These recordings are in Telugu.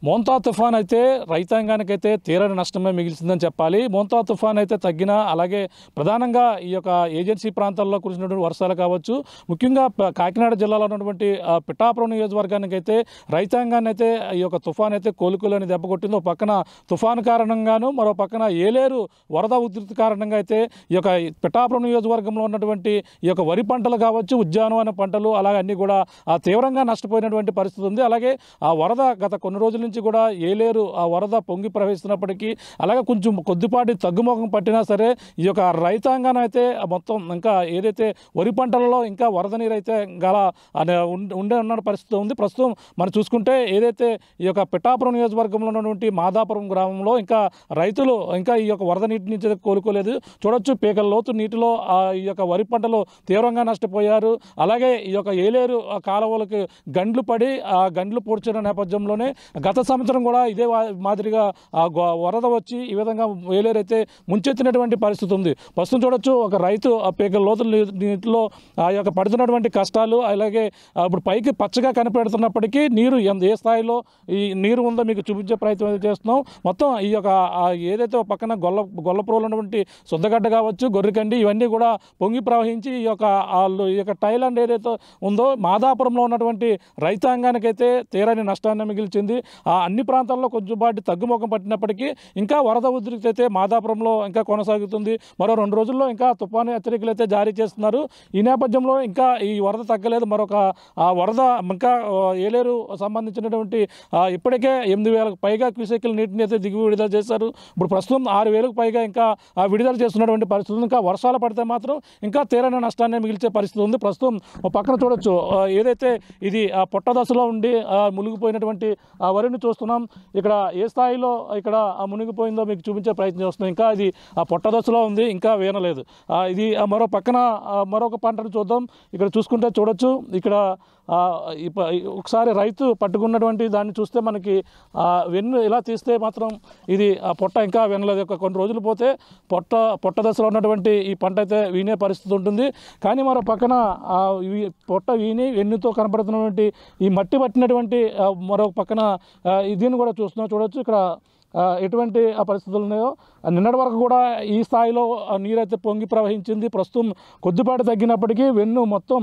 మోంతా తుఫాన్ అయితే రైతాంగానికైతే తీరని నష్టమే మిగిల్చిందని చెప్పాలి. మోంతా తుఫాన్ అయితే తగ్గినా అలాగే ప్రధానంగా ఈ యొక్క ఏజెన్సీ ప్రాంతాల్లో కురిసినటువంటి వర్షాలు కావచ్చు, ముఖ్యంగా కాకినాడ జిల్లాలో ఉన్నటువంటి పిఠాపురం నియోజకవర్గానికి అయితే రైతాంగాన్ని అయితే ఈ యొక్క తుఫాన్ అయితే కోలుకోలేని దెబ్బ కొట్టింది. ఒక పక్కన తుఫాను కారణంగాను, మరో పక్కన ఏలేరు వరద ఉధృతి కారణంగా అయితే ఈ యొక్క పిఠాపురం నియోజకవర్గంలో ఉన్నటువంటి ఈ యొక్క వరి పంటలు కావచ్చు, ఉద్యానవన పంటలు అలాగే అన్నీ కూడా తీవ్రంగా నష్టపోయినటువంటి పరిస్థితి ఉంది. అలాగే ఆ వరద గత కొన్ని రోజుల నుంచి కూడా ఏలేరు ఆ వరద పొంగి ప్రవహిస్తున్నప్పటికీ అలాగే కొంచెం కొద్దిపాటి తగ్గుముఖం పట్టినా సరే ఈ యొక్క రైతాంగాన్ని అయితే మొత్తం ఇంకా ఏదైతే వరి పంటలలో ఇంకా వరద నీరు అయితే గల ఉన్న పరిస్థితి ఉంది. ప్రస్తుతం మనం చూసుకుంటే ఏదైతే ఈ యొక్క పిఠాపురం నియోజకవర్గంలో ఉన్నటువంటి మాదాపురం గ్రామంలో ఇంకా రైతులు ఇంకా ఈ యొక్క వరద నీటి నుంచి కోలుకోలేదు. చూడొచ్చు, పీకల లోతు నీటిలో ఈ యొక్క వరి పంటలు తీవ్రంగా నష్టపోయారు. అలాగే ఈ యొక్క ఏలేరు కాలువలకు గండ్లు పడి ఆ గండ్లు పూడ్చిన నేపథ్యంలోనే గత సంవత్సరం కూడా ఇదే మాదిరిగా వరద వచ్చి ఈ విధంగా ఏలేరు అయితే ముంచెత్తినటువంటి పరిస్థితి ఉంది. ప్రస్తుతం చూడొచ్చు, ఒక రైతు ఆ పీకల లోతు నీటిలో ఆ యొక్క పడుతున్నటువంటి కష్టాలు, అలాగే ఇప్పుడు పైకి పచ్చగా కనిపెడుతున్నప్పటికీ నీరు ఏ స్థాయిలో ఈ నీరు ఉందో మీకు చూపించే ప్రయత్నం చేస్తున్నాం. మొత్తం ఈ యొక్క ఏదైతే పక్కన గొల్లపురంలో ఉన్నటువంటి శుద్ధగడ్డ కావచ్చు, గొర్రెకండి, ఇవన్నీ కూడా పొంగి ప్రవహించి ఈ యొక్క టైలాండ్ ఏదైతే ఉందో మాదాపురంలో ఉన్నటువంటి రైతాంగానికైతే తీరని నష్టాన్ని మిగిల్చింది. అన్ని ప్రాంతాల్లో కొంచెంపాటి తగ్గుముఖం పట్టినప్పటికీ ఇంకా వరద ఉధృతి అయితే మాదాపురంలో ఇంకా కొనసాగుతుంది. మరో 2 రోజుల్లో ఇంకా తుఫాను హెచ్చరికలు అయితే జారీ చేస్తున్నారు. ఈ నేపథ్యంలో ఇంకా ఈ వరద తగ్గలేదు. మరొక వరద ఇంకా ఏలేరు సంబంధించినటువంటి ఇప్పటికే 8,000కు పైగా క్యూసెక్కుల నీటిని అయితే దిగువ విడుదల చేశారు. ఇప్పుడు ప్రస్తుతం 6,000కు పైగా ఇంకా విడుదల చేస్తున్నటువంటి పరిస్థితి. ఇంకా వర్షాలు పడితే మాత్రం ఇంకా తీరని నష్టాన్ని మిగిల్చే పరిస్థితి ఉంది. ప్రస్తుతం పక్కన చూడొచ్చు, ఏదైతే ఇది పొట్ట దశలో ఉండి మునిగిపోయినటువంటి వరిని చూస్తున్నాం. ఇక్కడ ఏ స్థాయిలో ఇక్కడ మునిగిపోయిందో మీకు చూపించే ప్రయత్నం చేస్తున్నాం. ఇంకా ఇది పొట్ట దశలో ఉంది, ఇంకా వీనలేదు. ఇది మరో పక్కన మరొక పంటను చూద్దాం. ఇక్కడ చూసుకుంటే చూడొచ్చు, ఇక్కడ ఒకసారి రైతు పట్టుకున్నటువంటి దాన్ని చూస్తే మనకి వెన్ను ఇలా తీస్తే మాత్రం ఇది పొట్ట ఇంకా వినలేదు. కొన్ని రోజులు పోతే పొట్ట దశలో ఉన్నటువంటి ఈ పంట అయితే వీనే పరిస్థితి ఉంటుంది. కానీ మరో పక్కన పొట్ట వీని వెన్నుతో కనపడుతున్నటువంటి ఈ మట్టి పట్టినటువంటి మరో పక్కన దీన్ని కూడా చూస్తున్నాం. చూడొచ్చు, ఇక్కడ ఎటువంటి పరిస్థితులు ఉన్నాయో. నిన్నటి వరకు కూడా ఈ స్థాయిలో నీరైతే పొంగి ప్రవహించింది. ప్రస్తుతం కొద్దిపాటి తగ్గినప్పటికీ వెన్ను మొత్తం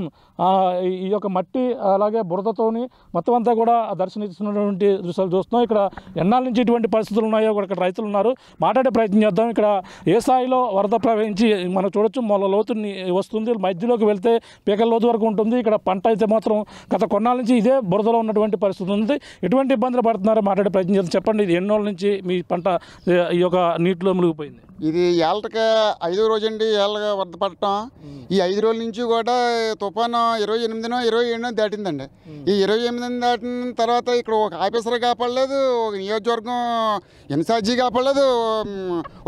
ఈ యొక్క మట్టి అలాగే బురదతోని మొత్తం అంతా కూడా దర్శనమిస్తున్నటువంటి దృశ్యాలు చూస్తున్నాం. ఇక్కడ ఎన్నాళ్ళ నుంచి ఇటువంటి పరిస్థితులు ఉన్నాయో ఇక్కడ రైతులు ఉన్నారు, మాట్లాడే ప్రయత్నం చేద్దాం. ఇక్కడ ఏ స్థాయిలో వరద ప్రవహించి మనం చూడొచ్చు, మొల లోతు వస్తుంది, మధ్యలోకి వెళ్తే పీకల లోతు వరకు ఉంటుంది. ఇక్కడ పంట అయితే మాత్రం గత కొన్నాళ్ళ నుంచి ఇదే బురదలో ఉన్నటువంటి పరిస్థితి ఉంది. ఎటువంటి ఇబ్బందులు పడుతున్నారో మాట్లాడే ప్రయత్నం చేద్దాం. చెప్పండి, ఇది ఎన్నోళ్ళ నుంచి మీ పంట ఈ యొక్క నీటిలో మునిగిపోయింది? ఇది ఏళ్ళకి 5వ రోజు అండి, ఏళ్ళగా వరద పడటం. ఈ 5 రోజుల నుంచి కూడా తుఫాను 28నో 27నో దాటిందండి. ఈ 28 దాటిన తర్వాత ఇక్కడ ఒక ఆఫీసర్ కాపాడలేదు, ఒక నియోజకవర్గం ఇన్ఛార్జి కాపాడలేదు,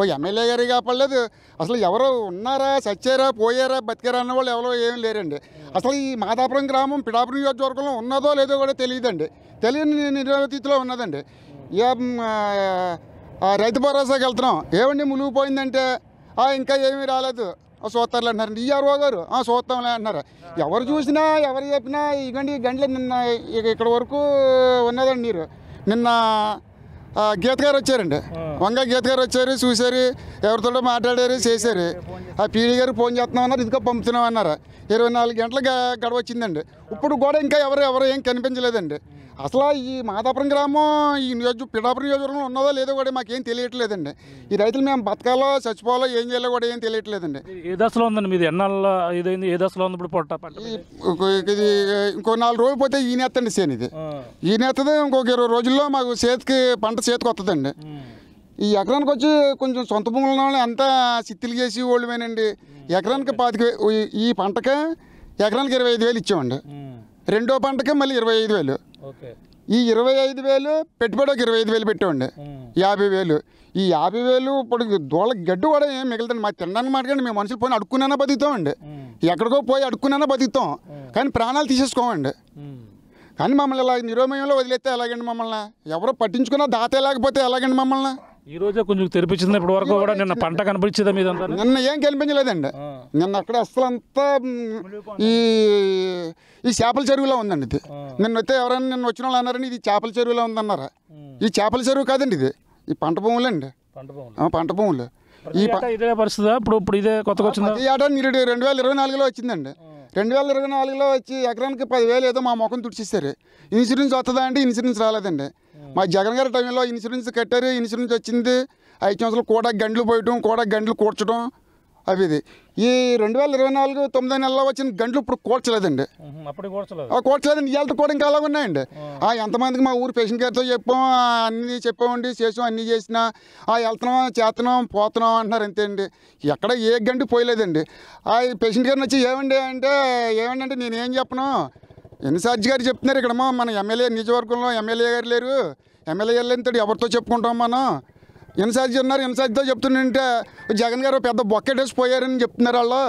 ఒక ఎమ్మెల్యే గారి కాపాడలేదు. అసలు ఎవరో ఉన్నారా, చచ్చారా, పోయారా, బతికారా అన్న వాళ్ళు ఎవరో ఏం లేరండి. అసలు ఈ మాదాపురం గ్రామం పిఠాపురం నియోజకవర్గంలో ఉన్నదో లేదో కూడా తెలియదండి. తెలియని నిరవధిలో ఉన్నదండి. రైతు భరోసాకి వెళ్తున్నాం, ఏమండి మునిగిపోయిందంటే ఇంకా ఏమీ రాలేదు, చూస్తారులే అంటున్నారండి. ఈఆర్ఓ గారు చూస్తాంలే అంటున్నారు. ఎవరు చూసినా ఎవరు చెప్పినా ఇగండి గంటలు నిన్న ఇక్కడ వరకు ఉన్నదండి నీరు. నిన్న గీత గారు వచ్చారండి, వంగ గీత గారు వచ్చారు, చూశారు, ఎవరితో మాట్లాడారు, చేశారు. పీడీ గారు ఫోన్ చేస్తున్నాం అన్నారు, ఇదిగో పంపుతున్నాం అన్నారు. 24 గంటలు గడవ వచ్చిందండి. ఇప్పుడు కూడా ఇంకా ఎవరు ఏం కనిపించలేదండి. అసలు ఈ మాదాపురం గ్రామం ఈ పిఠాపురం నియోజకవర్గంలో ఉన్నదో లేదో కూడా మాకేం తెలియట్లేదండి. ఈ రైతులు మేము బతకాలో చచ్చిపోవాలో ఏం చేయాలో కూడా ఏం తెలియట్లేదండి. ఏ దశలో ఉందండి మీది? ఎన్నాళ్ళ ఇదైంది? ఏ దశలో ఉంది ఇప్పుడు? ఇది ఇంకో 4 రోజులు పోతే ఈనేత్తండి సేను. ఇది ఈనేత్తది ఇంకొక 20 రోజుల్లో మాకు పంట చేతికి వస్తుందండి. ఈ ఎకరానికి వచ్చి కొంచెం సొంత భూములు ఉన్న వాళ్ళు అంతా సిత్తులు చేసి ఓళ్ళమేనండి. ఎకరానికి 25,000, ఈ పంటకే ఎకరానికి 25,000 ఇచ్చామండి. రెండో పంటకే మళ్ళీ 25,000. ఈ 25,000 పెట్టుబడి ఒక 25,000 పెట్టామండి. 50,000. ఈ 50,000 ఇప్పుడు దోళ్ళ గడ్డు కూడా ఏం మిగలదండి. మా తినడానికి మాట్లాడి మేము మనుషులు పోయి అడుక్కున్నా బతుకుతామండి. ఎక్కడికో పోయి అడుక్కున్నా బతుకుతాం, కానీ ప్రాణాలు తీసేసుకోమండి. కానీ మమ్మల్ని ఇలా నిరోమయంలో వదిలేస్తే ఎలాగండి? మమ్మల్ని ఎవరో పట్టించుకున్నా దాతే లేకపోతే ఎలాగండి? మమ్మల్ని ఈ రోజే కొంచెం తెరిపించింది. ఇప్పటి వరకు కూడా నిన్న పంట కనిపించిందా మీద? నిన్న ఏం కనిపించలేదండి. నిన్న అక్కడ అసలు అంతా ఈ చేపల చెరువులో ఉందండి. ఇది నిన్న వస్తే ఎవరైనా నిన్న వచ్చిన వాళ్ళు అన్నారని ఇది చేపల చెరువులో ఉందన్నారా. ఈ చేపల చెరువు కాదండి ఇది, ఈ పంట భూములు అండి, పంట భూములు. ఇదే పరిస్థితి ఇప్పుడు ఇదే కొత్తగా వచ్చింది. ఈ ఏటా మీరు 2024లో వచ్చిందండి. 2024లో వచ్చి ఎకరానికి 10,000 ఏదో మా ముఖం తుడిచేశారు. ఇన్సూరెన్స్ వస్తుందా అంటే ఇన్సూరెన్స్ రాలేదండి. మా జగన్ గారి టైంలో ఇన్సూరెన్స్ కట్టారు, ఇన్సూరెన్స్ వచ్చింది. 5 సంవత్సరాలు కూడా గంటలు పోయటం, కూడా గంటలు కూర్చడం అవి. ఇది ఈ 2024 9 నెలల్లో వచ్చిన గంటలు ఇప్పుడు కూర్చలేదండి. కూర్చలేదండి. ఇవాళ కూడా ఇంకా అలాగ ఉన్నాయండి. ఎంతమందికి మా ఊరు పేషెంట్ గారితో చెప్పాం, అన్నీ చెప్పామండి, చేసాం, అన్నీ చేసినా వెళ్తున్నాం, చేస్తున్నాం, పోతున్నాం అంటున్నారు అంతే అండి. ఎక్కడ ఏ గంట పోయలేదండి. ఆ పేషెంట్ గారిని వచ్చి ఏమండి అంటే నేనేం చెప్పను, ఇన్ఛార్జ్ గారు చెప్తున్నారు. ఇక్కడ మన ఎమ్మెల్యే నియోజకవర్గంలో ఎమ్మెల్యే గారు లేరు, ఎమ్మెల్యే గారు లేనితో ఎవరితో చెప్పుకుంటాం మనం, ఇన్ఛార్జ్ ఉన్నారు, ఇన్ఛార్జ్తో చెప్తుంటే జగన్ గారు పెద్ద బొక్కెటేసి పోయారని చెప్తున్నారు. వాళ్ళు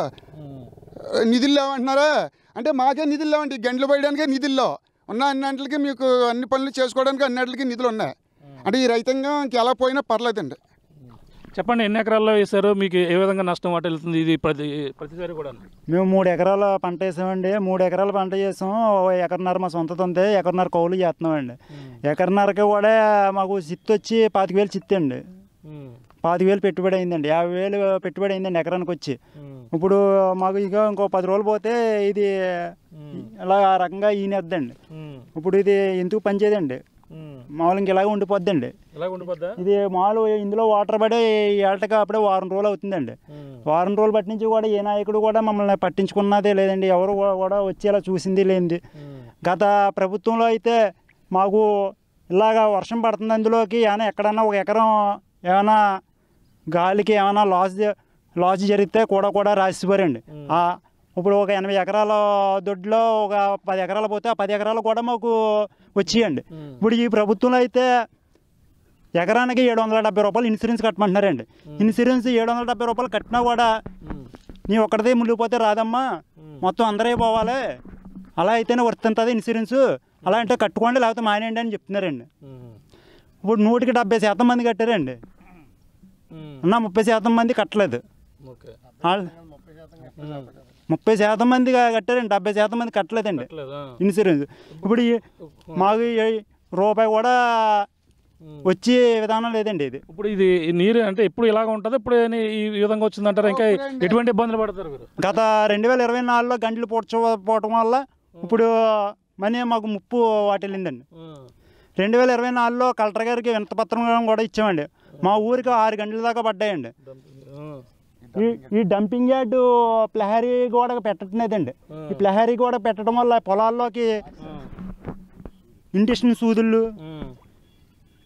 నిధులు లేవంటున్నారా అంటే మాకే నిధులు లేవండి. గంటలు పోయడానికే నిధుల్లో ఉన్న అన్నింటికి మీకు అన్ని పనులు చేసుకోవడానికి అన్నింటికి నిధులు ఉన్నాయి. అంటే ఈ రైతాంగం ఎలా పోయినా పర్లేదండి. చెప్పండి, ఎన్ని ఎకరాల్లో వేశారు, మీకు ఏ విధంగా నష్టం వాటిల్లుతుంది? ఇది ప్రతిసారి కూడా మేము 3 ఎకరాల పంట వేసామండి. 3 ఎకరాల పంట చేసాం. 1.5 మా సొంతది ఉంది, 1.5 కౌలు చేస్తున్నామండి. 1.5కి కూడా మాకు చిత్తు వచ్చి 25,000 చిత్తు అండి. 25,000 పెట్టుబడి అయిందండి. 50,000 పెట్టుబడి అయిందండి ఎకరానికి వచ్చి. ఇప్పుడు మాకు ఇంకో 10 రోజులు పోతే ఇది ఇలా ఆ రకంగా ఈనేద్దండి. ఇప్పుడు ఇది ఎందుకు పనిచేయదండి, మామూలు ఇంక ఇలాగ ఉండిపోద్దండి. ఇది మామూలు ఇందులో వాటర్ పడి ఏటకి అప్పుడే 1 వారం రోజులు అవుతుందండి. 1 వారం రోజులు బట్టి నుంచి కూడా ఏ నాయకుడు కూడా మమ్మల్ని పట్టించుకున్నదే లేదండి. ఎవరు కూడా వచ్చి ఇలా చూసింది లేనిది. గత ప్రభుత్వంలో అయితే మాకు ఇలాగా వర్షం పడుతుంది, అందులోకి ఏమైనా ఎక్కడన్నా 1 ఎకరం ఏమైనా గాలికి ఏమైనా లాస్ జరిగితే కూడా రాసిపోరండి. ఇప్పుడు ఒక 80 ఎకరాల దొడ్లో ఒక 10 ఎకరాలు పోతే ఆ 10 ఎకరాలు కూడా మాకు వచ్చేయండి. ఇప్పుడు ఈ ప్రభుత్వంలో అయితే ఎకరానికి 770 రూపాయలు ఇన్సూరెన్స్ కట్టమంటున్నారండి. ఇన్సూరెన్స్ 770 రూపాయలు కట్టినా కూడా నీ ఒక్కడిదే మునిగిపోతే రాదమ్మా, మొత్తం అందరే పోవాలి, అలా అయితేనే వర్తింతుంది ఇన్సూరెన్స్, అలా అంటే కట్టుకోండి లేకపోతే మానేయండి అని చెప్తున్నారండి. ఇప్పుడు 170% మంది కట్టారండి, 30% మంది కట్టలేదు. 30% మంది కట్టారండి, 70% మంది కట్టలేదండి ఇన్సూరెన్స్. ఇప్పుడు మాకు రూపాయి కూడా వచ్చే విధానం లేదండి. ఇది ఇప్పుడు ఇది నీరు అంటే ఇప్పుడు ఇలాగ ఉంటుంది, ఇప్పుడు ఈ విధంగా వచ్చిందంటారు. ఇంకా ఎటువంటి ఇబ్బందులు పడతారు మీరు? గత 2024లో గంటలు పోవటం వల్ల ఇప్పుడు మనీ మాకు ముప్పు వాటిల్లిందండి. 2024లో కలెక్టర్ గారికి వినతిపత్రం కూడా ఇచ్చామండి. మా ఊరికి 6 గంటల దాకా పడ్డాయండి. ఈ డంపింగ్ యార్డు ప్లహరీ గోడ పెట్టట్లేదండి. ఈ ప్లహరీ గోడ పెట్టడం వల్ల పొలాల్లోకి ఇండక్షన్ సూదులు,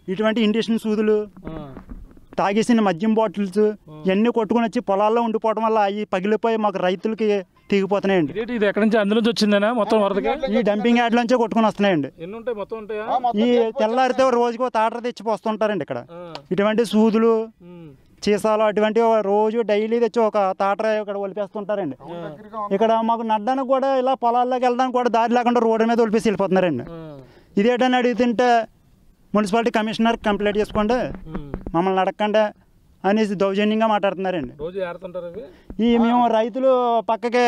ఇటువంటి ఇండక్షన్ సూదులు, తాగేసిన మద్యం బాటిల్స్ ఇవన్నీ కొట్టుకుని వచ్చి పొలాల్లో ఉండిపోవడం వల్ల అవి పగిలిపోయి మాకు రైతులకి తెగిపోతున్నాయండి. ఇది ఎక్కడి నుంచి అందులో వచ్చిందనా మొత్తం వరదగా? ఈ డంపింగ్ యార్డ్ నుంచే కొట్టుకుని వస్తున్నాయండి. ఈ తెల్లారితే రోజుకో తాటర తెచ్చి పోస్తుంటారండి ఇక్కడ. ఇటువంటి సూదులు, చీసాలు అటువంటి రోజు డైలీ తెచ్చి ఒక తాటర ఇక్కడ ఒలిపేస్తుంటారండి. ఇక్కడ మాకు నడ్డానికి కూడా ఇలా పొలాల్లోకి వెళ్ళడానికి కూడా దారి లేకుండా రోడ్డు మీద ఒలిపేసి వెళ్ళిపోతున్నారండి. ఇదేటని అడుగుతుంటే మున్సిపాలిటీ కమిషనర్ కంప్లైంట్ చేసుకోండి, మమ్మల్ని అడగండి అనేసి దౌర్జన్యంగా మాట్లాడుతున్నారండి. ఈ మేము రైతులు పక్కకే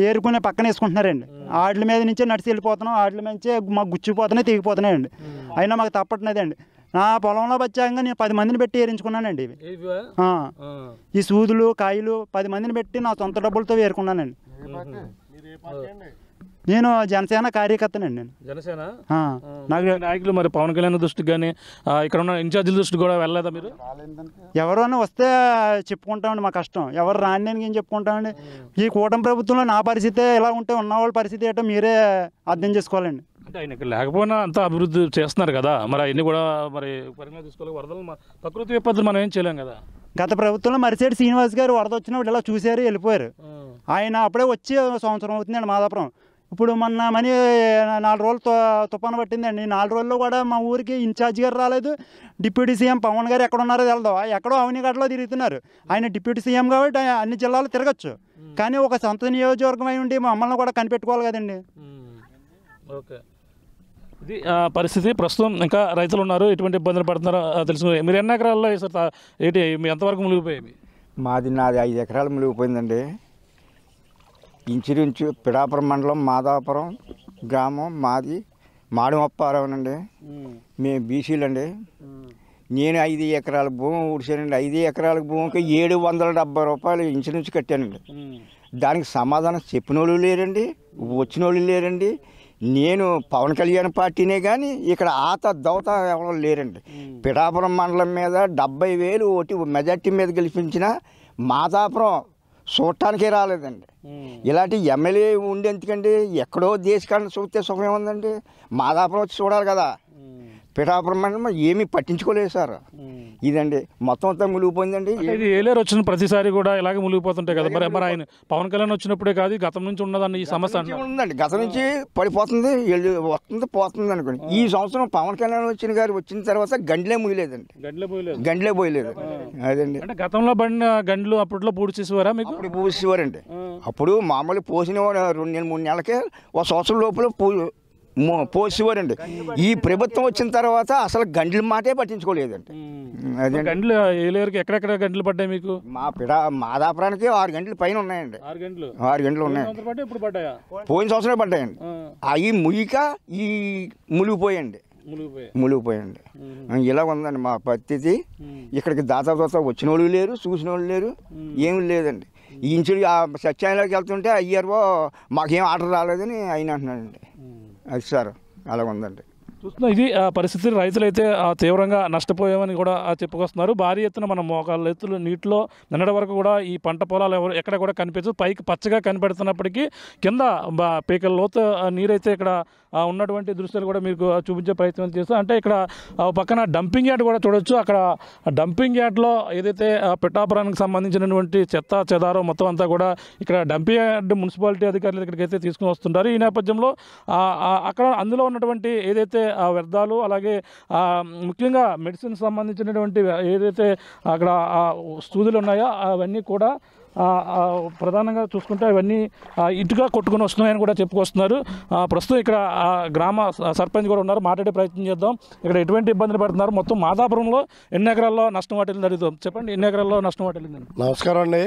ఏరుకునే పక్కన వేసుకుంటున్నారండి. వాటి మీద నుంచే నడిచి వెళ్ళిపోతున్నాం, వాటి మీద నుంచే మాకు గుచ్చిపోతున్నాయి, తెగిపోతున్నాయండి. అయినా మాకు తప్పట్లేదండి. నా పొలంలో వచ్చాక నేను 10 మందిని పెట్టి ఏరించుకున్నానండి. ఇవి ఈ సూదులు కాయలు 10 మందిని పెట్టి నా సొంత డబ్బులతో ఏరుకున్నానండి. నేను జనసేన కార్యకర్తనండి. నేను జనసేన నాయకులు మరి పవన్ కళ్యాణ్ దృష్టికి కానీ ఇక్కడ ఉన్న ఇన్ఛార్జీల దృష్టికి కూడా వెళ్ళలేదా మీరు? ఎవరైనా వస్తే చెప్పుకుంటామండి మా కష్టం, ఎవరు రాని ఏం చెప్పుకుంటామండి. ఈ కూటమి ప్రభుత్వంలో నా పరిస్థితి ఎలా ఉంటే ఉన్నవాళ్ళ పరిస్థితి ఏంటో మీరే అర్థం చేసుకోవాలండి. అంటే ఆయన ఇక్కడ లేకపోయినా అంతా అభివృద్ధి చేస్తున్నారు కదా, మరి అవన్నీ కూడా మరి పరిగణన తీసుకోవాలి. వరదలు ప్రకృతి విపత్తులు మనం ఏం చేయలేం కదా. గత ప్రభుత్వంలో మరిసేటి శ్రీనివాస్ గారు వరద వచ్చినప్పుడు ఇలా చూశారు, వెళ్ళిపోయారు. ఆయన అప్పుడే వచ్చి 1 సంవత్సరం అవుతుందండి మాదాపురం. ఇప్పుడు మొన్న మనీ 4 రోజులు తుఫాను పట్టిందండి. 4 రోజుల్లో కూడా మా ఊరికి ఇన్ఛార్జ్ గారు రాలేదు. డిప్యూటీ సీఎం పవన్ గారు ఎక్కడ ఉన్నారో తెలదు, ఎక్కడో అవనిగడ్డలో తిరుగుతున్నారు. ఆయన డిప్యూటీ సీఎం కాబట్టి అన్ని జిల్లాలు తిరగచ్చు, కానీ ఒక సొంత నియోజకవర్గం అయి ఉండి మమ్మల్ని కూడా కనిపెట్టుకోవాలి కదండి. ఓకే, ఇది పరిస్థితి. ప్రస్తుతం ఇంకా రైతులు ఉన్నారు, ఎటువంటి ఇబ్బందులు పడుతున్నారో తెలుసు. మీరు ఎన్ని ఎకరాల్లో వేసారు, ఏంటి మీ ఎంతవరకు మునిగిపోయాయి? నాది 5 ఎకరాలు మునిగిపోయిందండి. ఇన్సూరెన్స్ పిడాపురం మండలం మాదాపురం గ్రామం మాది. మాడు అప్పారావునండి. మేము బీసీలు అండి. నేను 5 ఎకరాల భూమి ఊడిసానండి. 5 ఎకరాల భూమికి 770 రూపాయలు ఇన్సూరెన్స్ కట్టానండి. దానికి సమాధానం చెప్పిన వాళ్ళు లేరండి, వచ్చిన వాళ్ళు లేరండి. నేను పవన్ కళ్యాణ్ పార్టీనే కానీ ఇక్కడ ఆత దవత ఎవరో లేరండి. పిఠాపురం మండలం మీద 70,000 ఓటి మెజార్టీ మీద గెలిపించిన మాదాపురం చూడటానికే రాలేదండి. ఇలాంటి ఎమ్మెల్యే ఉండేందుకండి, ఎక్కడో దేశకాలను చూస్తే సుఖమే ఉందండి. మాదాపురం వచ్చి చూడాలి కదా. పిఠాపురం మండలం ఏమీ పట్టించుకోలేదు సార్. ఇదండి మొత్తం అంతా మునిగిపోయిందండి. ఇది ఏలేరు వచ్చిన ప్రతిసారి కూడా ఇలాగే మునిగిపోతుంటాయి కదా. మరి ఆయన పవన్ కళ్యాణ్ వచ్చినప్పుడే కాదు, గతం నుంచి ఉన్నదాన్ని ఈ సమస్య ఉందండి. గతం నుంచి పడిపోతుంది, వస్తుంది పోతుంది అనుకోండి. ఈ సంవత్సరం పవన్ కళ్యాణ్ వచ్చిన తర్వాత గండ్లే ముగిలేదండి. గండ్లే పోయలేదు. అదండి. అంటే గతంలో పడిన గండ్లు అప్పట్లో పూడ్చేసేవారా మీకు? అప్పుడు పూసేవారండి. అప్పుడు మామూలు పోసిన 2 నెలలు 3 నెలలకే ఒక సంవత్సరం లోపల పోసేవారండి. ఈ ప్రభుత్వం వచ్చిన తర్వాత అసలు గండ్ల మాటే పట్టించుకోలేదండి. అదే గంటలు ఏలేరుకి ఎక్కడెక్కడ గంటలు పడ్డాయి మీకు? మాదాపురానికి 6 గంటలు పైన ఉన్నాయండి. 6 గంటలు ఉన్నాయి. పోయిన సంవత్సరం పడ్డాయండి. అవి ముగిక ఈ మునిగిపోయండి. ఇలా ఉందండి మా పరిస్థితి. ఇక్కడికి దాదాపు వచ్చిన వాళ్ళు లేరు, చూసిన వాళ్ళు లేరు, ఏమి లేదండి. ఈ ఇంచుడు సత్యాలయంలోకి వెళ్తుంటే అయ్యారో మాకేం ఆర్డర్ రాలేదని ఆయన అంటున్నాడండి. అది సార్ అలా ఉందండి. చూస్తున్నా ఇది పరిస్థితి. రైతులు అయితే తీవ్రంగా నష్టపోయామని కూడా చెప్పుకొస్తున్నారు. భారీ ఎత్తున మన మోకాళ్ళ ఎత్తులు నీటిలో నిన్నటి వరకు కూడా ఈ పంట పొలాలు ఎక్కడ కూడా కనిపించదు. పైకి పచ్చగా కనిపెడుతున్నప్పటికీ కింద పీకల లోతు నీరైతే ఇక్కడ ఉన్నటువంటి దృశ్యాలు కూడా మీకు చూపించే ప్రయత్నం చేస్తాం. అంటే ఇక్కడ పక్కన డంపింగ్ యార్డ్ కూడా చూడొచ్చు. అక్కడ డంపింగ్ యార్డ్లో ఏదైతే పిఠాపురానికి సంబంధించినటువంటి చెత్త చెదారో మొత్తం అంతా కూడా ఇక్కడ డంపింగ్ యార్డ్ మున్సిపాలిటీ అధికారులు ఇక్కడికైతే తీసుకుని వస్తుంటారు. ఈ నేపథ్యంలో అక్కడ అందులో ఉన్నటువంటి ఏదైతే వ్యర్థాలు, అలాగే ముఖ్యంగా మెడిసిన్ సంబంధించినటువంటి ఏదైతే అక్కడ సూదులు ఉన్నాయో అవన్నీ కూడా ప్రధానంగా చూసుకుంటే అవన్నీ ఇటుగా కొట్టుకుని వస్తున్నాయని కూడా చెప్పుకొస్తున్నారు. ప్రస్తుతం ఇక్కడ గ్రామ సర్పంచ్ కూడా ఉన్నారు, మాట్లాడే ప్రయత్నం చేద్దాం. ఇక్కడ ఎటువంటి ఇబ్బందులు పడుతున్నారు, మొత్తం మాదాపురంలో ఎన్ని ఎకరాల్లో నష్టం వాటిల్లింది అడుగుతాం. చెప్పండి, ఎన్ని ఎకరాల్లో నష్టం వాటిల్లిందండి? నమస్కారం అండి,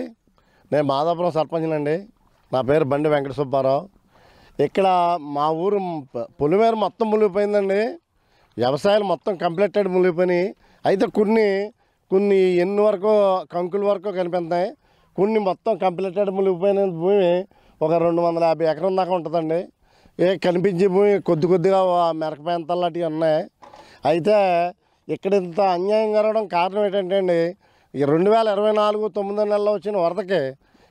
నేను మాదాపురం సర్పంచ్నండి. నా పేరు బండి వెంకట సుబ్బారావు. ఇక్కడ మా ఊరు పొలిమేర మొత్తం మునిగిపోయిందండి. వ్యవసాయాలు మొత్తం కంప్లీటెడ్ మునిగిపోయినాయి. అయితే కొన్ని ఎన్ని వరకు కంకుల వరకు కనిపిస్తున్నాయి, కొన్ని మొత్తం కంప్లీటెడ్ మునిగిపోయిన భూమి ఒక 250 ఎకరం దాకా ఉంటుందండి. కనిపించే భూమి కొద్దిగా మెరక ప్రాంతాలు లాంటివి ఉన్నాయి. అయితే ఇక్కడ ఇంత అన్యాయం జరగడం కారణం ఏంటంటే అండి, ఈ 2024 9 నెలల్లో వచ్చిన వరదకి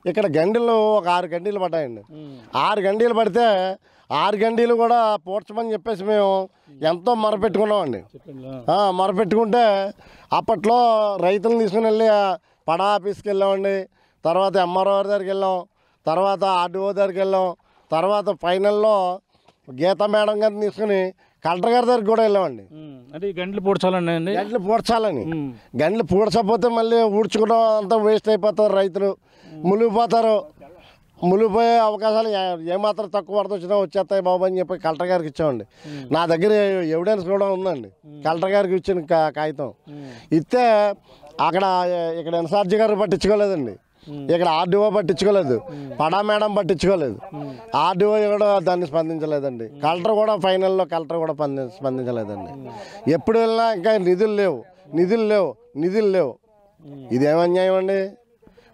ఇక్కడ గండిలు ఒక 6 గండీలు పడ్డాయండి. 6 గండీలు పడితే 6 గండీలు కూడా పూడ్చమని చెప్పేసి మేము ఎంతో మొరపెట్టుకున్నామండి. మొరపెట్టుకుంటే అప్పట్లో రైతులను తీసుకుని వెళ్ళి పడా ఆఫీస్కి వెళ్ళామండి, తర్వాత ఎంఆర్ఓ దగ్గరికి వెళ్ళాం, తర్వాత ఆర్డీఓ దగ్గరికి వెళ్ళాం, తర్వాత ఫైనల్లో గీతా మేడం గారిని తీసుకుని కలెక్టర్ గారి దగ్గరికి కూడా వెళ్ళామండి. అంటే ఈ గంటలు పూడ్చాలండి, గంటలు పూడ్చకపోతే మళ్ళీ ఊడ్చుకోవడం అంతా వేస్ట్ అయిపోతారు, రైతులు మునిగిపోతారు. మునిగిపోయే అవకాశాలు ఏమాత్రం తక్కువ వరద వచ్చినా వచ్చేస్తాయి బాబు అని చెప్పి కలెక్టర్ గారికి ఇచ్చామండి. నా దగ్గర ఎవిడెన్స్ కూడా ఉందండి, కలెక్టర్ గారికి ఇచ్చిన కాగితం ఇస్తే ఇక్కడ ఇన్ఛార్జి గారు పట్టించుకోలేదండి, ఇక్కడ ఆర్డీఓ పట్టించుకోలేదు, పడా మేడం పట్టించుకోలేదు, ఆర్డీఓ కూడా దాన్ని స్పందించలేదండి, కలెక్టర్ కూడా ఫైనల్లో స్పందించలేదండి. ఎప్పుడు వెళ్ళినా ఇంకా నిధులు లేవు. ఇదేం అన్యాయం అండి.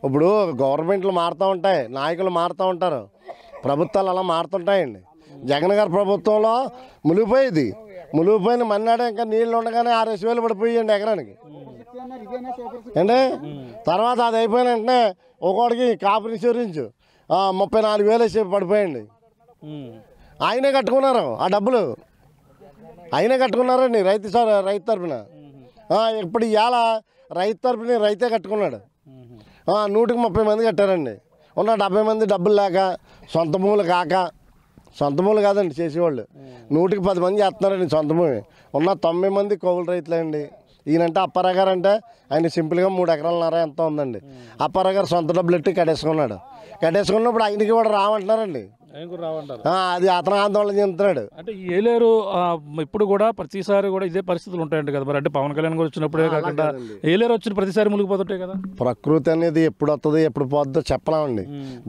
ఇప్పుడు గవర్నమెంట్లు మారుతూ ఉంటాయి, నాయకులు మారుతూ ఉంటారు, ప్రభుత్వాలు అలా మారుతుంటాయండి. జగన్ గారి ప్రభుత్వంలో మునిగిపోయిన మన్నాడే ఇంకా నీళ్ళు ఉండగానే 6,000 పడిపోయాయండి ఎకరానికి అండి. తర్వాత అది అయిపోయిన వెంటనే ఒక్కోడికి కాపు ఇన్సూరెన్స్ 34,000 పడిపోయండి. ఆయనే కట్టుకున్నారు ఆ డబ్బులు, ఆయనే కట్టుకున్నారండి రైతు తరఫున. ఇప్పుడు ఇవాళ రైతు తరఫున రైతే కట్టుకున్నాడు. 130 మంది కట్టారండి. ఉన్న 70 మంది డబ్బులు లేక, సొంత భూములు కాదండి చేసేవాళ్ళు, 110 మంది చేస్తున్నారండి సొంత భూమి. ఉన్న 90 మంది కౌలు రైతులండి. ఈయనంటే అప్పారావు గారు అంటే ఆయన సింపుల్గా 3 ఎకరాలన్నర ఎంత ఉందండి. అప్పారావు గారు సొంత డబ్బులు ఎట్టి కట్టేసుకున్నప్పుడు ఆయనకి కూడా రావంటున్నారండి. అది అతను ఆందోళన చెందుతున్నాడు. అంటే ఈ ఏలేరు ఇప్పుడు కూడా ప్రతిసారి కూడా ఇదే పరిస్థితులు ఉంటాయండి కదా మరి. అంటే పవన్ కళ్యాణ్ గారు వచ్చినప్పుడే కాకుండా ఏలేరు వచ్చిన ప్రతిసారి మునిగిపోతుంటాయి కదా. ప్రకృతి అనేది ఎప్పుడు వస్తుంది ఎప్పుడు పోద్దో చెప్పలేమండి.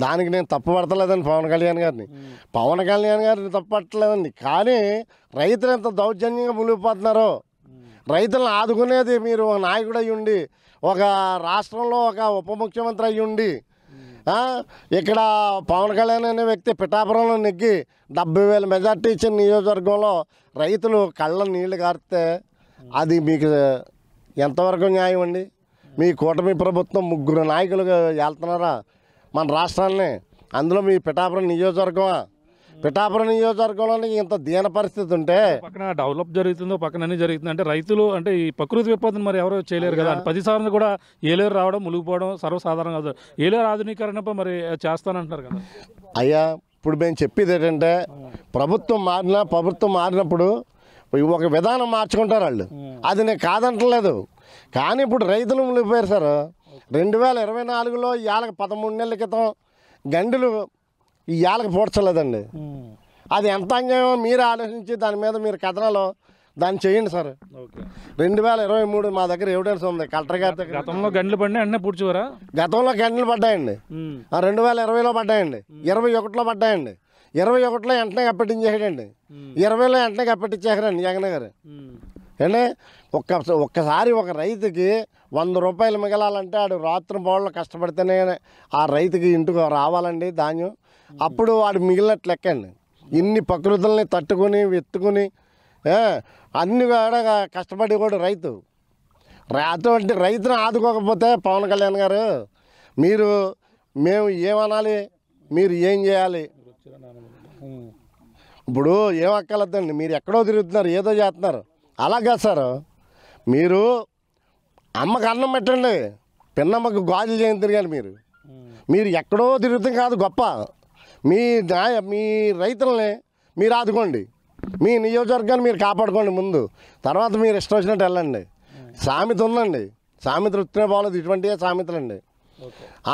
దానికి నేను తప్పు పడతలేదండి పవన్ కళ్యాణ్ గారిని. పవన్ కళ్యాణ్ గారిని తప్పు పట్టలేదండి. కానీ రైతులు ఎంత దౌర్జన్యంగా మునిగిపోతున్నారో, రైతులను ఆదుకునేది మీరు ఒక నాయకుడు అయ్యి ఉండి, ఒక రాష్ట్రంలో ఒక ఉప ముఖ్యమంత్రి అయ్యి ఉండి, ఇక్కడ పవన్ కళ్యాణ్ అనే వ్యక్తి పిఠాపురంలో నెగ్గి 70,000 మెజార్టీ ఇచ్చిన నియోజకవర్గంలో రైతులు కళ్ళ నీళ్లు కారితే అది మీకు ఎంతవరకు న్యాయం అండి? మీ కూటమి ప్రభుత్వం 3 నాయకులు వెళ్తున్నారా మన రాష్ట్రాన్ని, అందులో మీ పిఠాపురం నియోజకవర్గంలోని ఇంత దీన పరిస్థితి ఉంటే, పక్కన డెవలప్ జరుగుతుందో పక్కన అన్ని జరుగుతుంది. అంటే రైతులు అంటే ఈ ప్రకృతి విపత్తును మరి ఎవరు చేయలేరు కదా. 10 సార్లు కూడా ఏలేరు రావడం మునిగిపోవడం సర్వసాధారణం కాదు. ఏలేరు ఆధునీకరణ మరి చేస్తానంటున్నారు కదా. అయ్యా ఇప్పుడు మేము చెప్పేది ఏంటంటే, ప్రభుత్వం మారినప్పుడు ఒక విధానం మార్చుకుంటారు వాళ్ళు. అది నేను కాదంటలేదు. కానీ ఇప్పుడు రైతులు మునిగిపోయారు సార్. 2024లో ఇవాళకి 13 నెలల క్రితం గండులు ఈ ఏళ్ళకి పూడ్చలేదండి. అది ఎంత అన్యాయమో మీరు ఆలోచించి దాని మీద మీరు కథనాలు దాన్ని చేయండి సార్. 2023 మా దగ్గర ఎవిడెన్స్ ఉంది కలెక్టర్ గారి దగ్గర. గతంలో గంటలు పడినాయి అన్నీ పూడ్చేవారా? గతంలో గంటలు పడ్డాయండి. 2020లో పడ్డాయండి, 21లో పడ్డాయండి. 21లో వెంటనే కప్పెట్టించేసాడండి, 20లో వెంటనే కప్పెట్టించేసారండి జగన్ గారు. అంటే ఒక్కసారి ఒక రైతుకి 100 రూపాయలు మిగలాలంటే ఆడు రాత్రి పౌళ్ళు కష్టపడితేనే ఆ రైతుకి ఇంటికి రావాలండి ధాన్యం. అప్పుడు వాడు మిగిలినట్లు లెక్కండి. ఇన్ని ప్రకృతుల్ని తట్టుకొని వెత్తుకుని అన్ని కూడా కష్టపడి కూడా రైతు. అటువంటి రైతును ఆదుకోకపోతే పవన్ కళ్యాణ్ గారు మేము ఏమనాలి, మీరు ఏం చేయాలి? ఇప్పుడు ఏమక్కర్లేదండి, మీరు ఎక్కడో తిరుగుతున్నారు, ఏదో చేస్తున్నారు. అలాగా సార్, మీరు అమ్మకు అన్నం పెట్టండి, పిన్నమ్మకు గాజులు చేయని తిరగాలి. మీరు ఎక్కడో తిరుగుతాం కాదు గొప్ప. మీ రైతులని మీరు ఆదుకోండి, మీ నియోజకవర్గాన్ని మీరు కాపాడుకోండి ముందు. తర్వాత మీరు ఇష్టం వచ్చినట్టు వెళ్ళండి. సామెత ఉందండి, సామెత వృత్తినే బాగోలేదు, ఇటువంటివే సామెతలండి.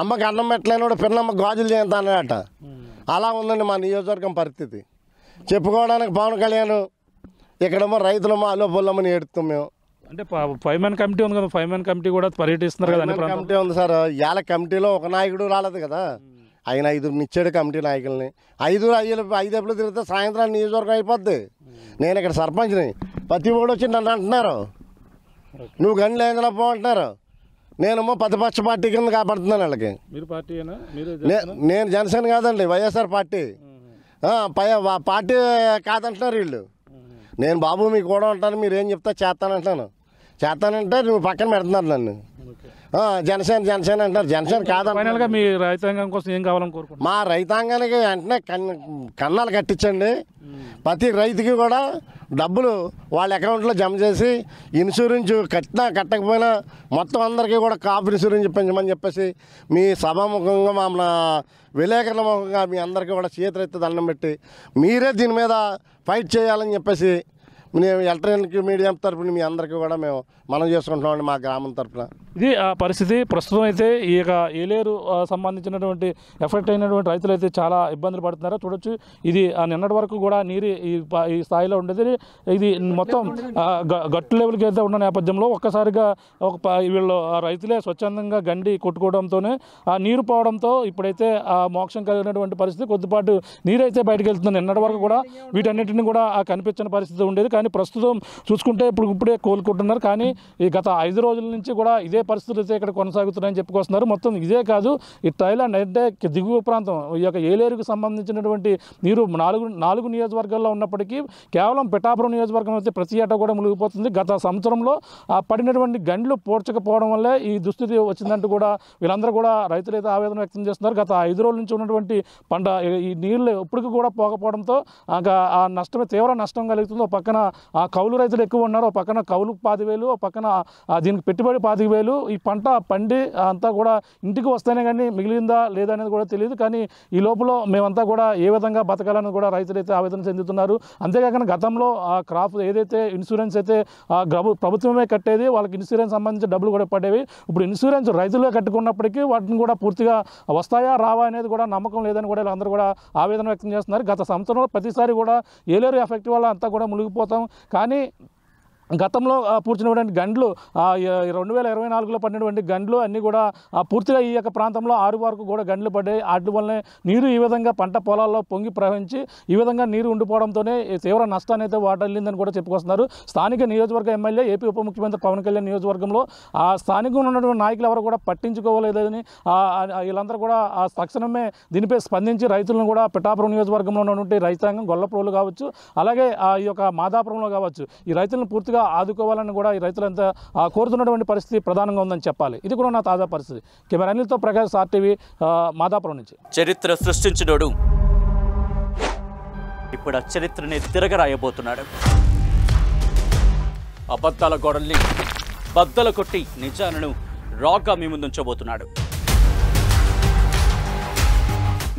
అమ్మకి అన్నం పెట్టలేని పిన్నమ్మకు గాజులు చేస్తానట. అలా ఉందండి మా నియోజకవర్గం పరిస్థితి. చెప్పుకోవడానికి పవన్ కళ్యాణ్, ఇక్కడేమో రైతులమో అలో పొల్లమని ఏడుస్తాం మేము. అంటే 5 man కమిటీ ఉంది కదా, 5 man కమిటీ కూడా పర్యటిస్తున్నారు కదా. కమిటీ ఉంది సార్. ఇవాళ కమిటీలో ఒక నాయకుడు రాలేదు కదా, ఆయన 5 ఇచ్చాడు కమిటీ నాయకుల్ని. 5 ఎప్పుడు తిరిగితే సాయంత్రం నియోజకవర్గం అయిపోద్ది. నేను ఇక్కడ సర్పంచ్ని, ప్రతి ఓడు వచ్చి నన్ను అంటున్నారు నువ్వు గండి లేదని పోంటున్నారు. నేనేమో ప్రతిపక్ష పార్టీ కింద కాపాడుతున్నాను వాళ్ళకి. నేను జనసేన కాదండి, వైఎస్ఆర్ పార్టీ. పార్టీ కాదంటున్నారు వీళ్ళు. నేను బాబు మీకు కూడా ఉంటాను, మీరు ఏం చెప్తా చేస్తానంటే నువ్వు పక్కన పెడుతున్నారు నన్ను. జనసేన అంటారు. జనసేన కాదంటే మీ రైతాంగం కోసం ఏం కావాలని కోరుకుంటున్నారు? మా రైతాంగానికి వెంటనే కన్నాలు కట్టించండి. ప్రతి రైతుకి కూడా డబ్బులు వాళ్ళ అకౌంట్లో జమ చేసి ఇన్సూరెన్స్ కట్టకపోయినా మొత్తం అందరికీ కూడా కాపు ఇన్సూరెన్స్ పెంచమని చెప్పేసి మీ సభాముఖంగా మమ్మల్ని విలేకరుల ముఖంగా మీ అందరికీ కూడా చేతులెత్తి దండం పెట్టి మీరే దీని మీద ఫైట్ చేయాలని చెప్పేసి మేము ఎలక్ట్రానిక్ మీడియా తరఫున మీ అందరికీ కూడా మేము మనం చేసుకుంటున్నామండి మా గ్రామం తరఫున. ఇది ఆ పరిస్థితి. ప్రస్తుతం అయితే ఈ యొక్క ఏలేరు సంబంధించినటువంటి ఎఫెక్ట్ అయినటువంటి రైతులు అయితే చాలా ఇబ్బందులు పడుతున్నారో చూడొచ్చు. ఇది నిన్నటి వరకు కూడా నీరు ఈ స్థాయిలో ఉండేది. ఇది మొత్తం గట్టు లెవెల్కి అయితే ఉన్న నేపథ్యంలో ఒక్కసారిగా వీళ్ళు రైతులే స్వచ్ఛందంగా గండి కొట్టుకోవడంతోనే ఆ నీరు పోవడంతో ఇప్పుడైతే ఆ మోక్షం కలిగినటువంటి పరిస్థితి. కొద్దిపాటు నీరైతే బయటకు వెళ్తుంది. నిన్నటి వరకు కూడా వీటన్నిటిని కూడా కనిపించిన పరిస్థితి ఉండేది. కానీ ప్రస్తుతం చూసుకుంటే ఇప్పుడే కోలుకుంటున్నారు. కానీ ఈ గత 5 రోజుల నుంచి కూడా ఇదే పరిస్థితులు అయితే ఇక్కడ కొనసాగుతున్నాయని చెప్పుకొస్తున్నారు. మొత్తం ఇదే కాదు, ఈ థాయిలాండ్ అంటే దిగువ ప్రాంతం ఈ యొక్క ఏలేరుకు సంబంధించినటువంటి నీరు 4 నియోజకవర్గాల్లో ఉన్నప్పటికీ కేవలం పిఠాపురం నియోజకవర్గం అయితే ప్రతి ఏటా కూడా మునిగిపోతుంది. గత సంవత్సరంలో పడినటువంటి గండ్లు పోడ్చకపోవడం వల్లే ఈ దుస్థితి వచ్చిందంటూ కూడా వీళ్ళందరూ కూడా రైతులు అయితే ఆవేదన వ్యక్తం చేస్తున్నారు. గత 5 రోజుల నుంచి ఉన్నటువంటి పంట ఈ నీళ్ళు ఇప్పటికీ కూడా పోకపోవడంతో ఆ నష్టమే తీవ్ర నష్టం కలుగుతుంది. పక్కన ఆ కౌలు రైతులు ఎక్కువ ఉన్నారు. ఒక పక్కన కౌలు 5,000, ఒక పక్కన దీనికి పెట్టుబడి 5,000. ఈ పంట పండి అంతా కూడా ఇంటికి వస్తేనే కానీ మిగిలిందా లేదా అనేది కూడా తెలియదు. కానీ ఈ లోపల మేమంతా కూడా ఏ విధంగా బతకాలని కూడా రైతులు అయితే ఆవేదన చెందుతున్నారు. అంతేకాకుండా గతంలో ఆ క్రాప్ ఏదైతే ఇన్సూరెన్స్ అయితే ప్రభుత్వమే కట్టేది, వాళ్ళకి ఇన్సూరెన్స్ సంబంధించి డబ్బులు కూడా పడేవి. ఇప్పుడు ఇన్సూరెన్స్ రైతులుగా కట్టుకున్నప్పటికీ వాటిని కూడా పూర్తిగా వస్తాయా రావా అనేది కూడా నమ్మకం లేదని కూడా వీళ్ళందరూ కూడా ఆవేదన వ్యక్తం చేస్తున్నారు. గత సంవత్సరంలో ప్రతిసారి కూడా ఏలేరు ఎఫెక్ట్ వల్ల అంతా కూడా మునిగిపోతాం. కానీ గతంలో పూడ్చినటువంటి గండ్లు 2024లో పడినటువంటి గండ్లు అన్నీ కూడా పూర్తిగా ఈ యొక్క ప్రాంతంలో 6 వరకు కూడా గండ్లు పడ్డాయి. వాటి వల్లనే నీరు ఈ విధంగా పంట పొలాల్లో పొంగి ప్రవహించి ఈ విధంగా నీరు ఉండిపోవడంతోనే తీవ్ర నష్టాన్ని అయితే వాటిల్లిందని కూడా చెప్పుకొస్తున్నారు. స్థానిక నియోజకవర్గ ఎమ్మెల్యే, ఏపీ ఉప ముఖ్యమంత్రి పవన్ కళ్యాణ్ నియోజకవర్గంలో ఆ స్థానికంగా ఉన్నటువంటి నాయకులు ఎవరు కూడా పట్టించుకోలేదని వీళ్ళందరూ కూడా తక్షణమే దీనిపై స్పందించి రైతులను కూడా పిఠాపురం నియోజకవర్గంలో ఉన్నటువంటి రైతాంగం, గొల్లప్రోలు కావచ్చు, అలాగే ఈ యొక్క మాదాపురంలో కావచ్చు, ఈ రైతులను పూర్తిగా ఆదుకోవాలని కూడా ఈ రైతులంతా కోరుతున్నటువంటి పరిస్థితి ప్రధానంగా ఉందని చెప్పాలి. ఇది కూడా నా తాజా పరిస్థితి. కెమెరా అనిల్తో ప్రకాష్, RTV, మాదాపురం నుంచి. చరిత్ర సృష్టించినోడు ఇప్పుడు ఆ చరిత్రని తిరగరాయబోతున్నాడు. అబద్ధాల గోడల్ని బద్దలు కొట్టి నిజాలను రాగా మీ ముందుంచబోతున్నాడు.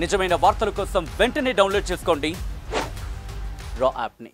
నిజమైన వార్తల కోసం వెంటనే డౌన్లోడ్ చేసుకోండి రా యాప్ని.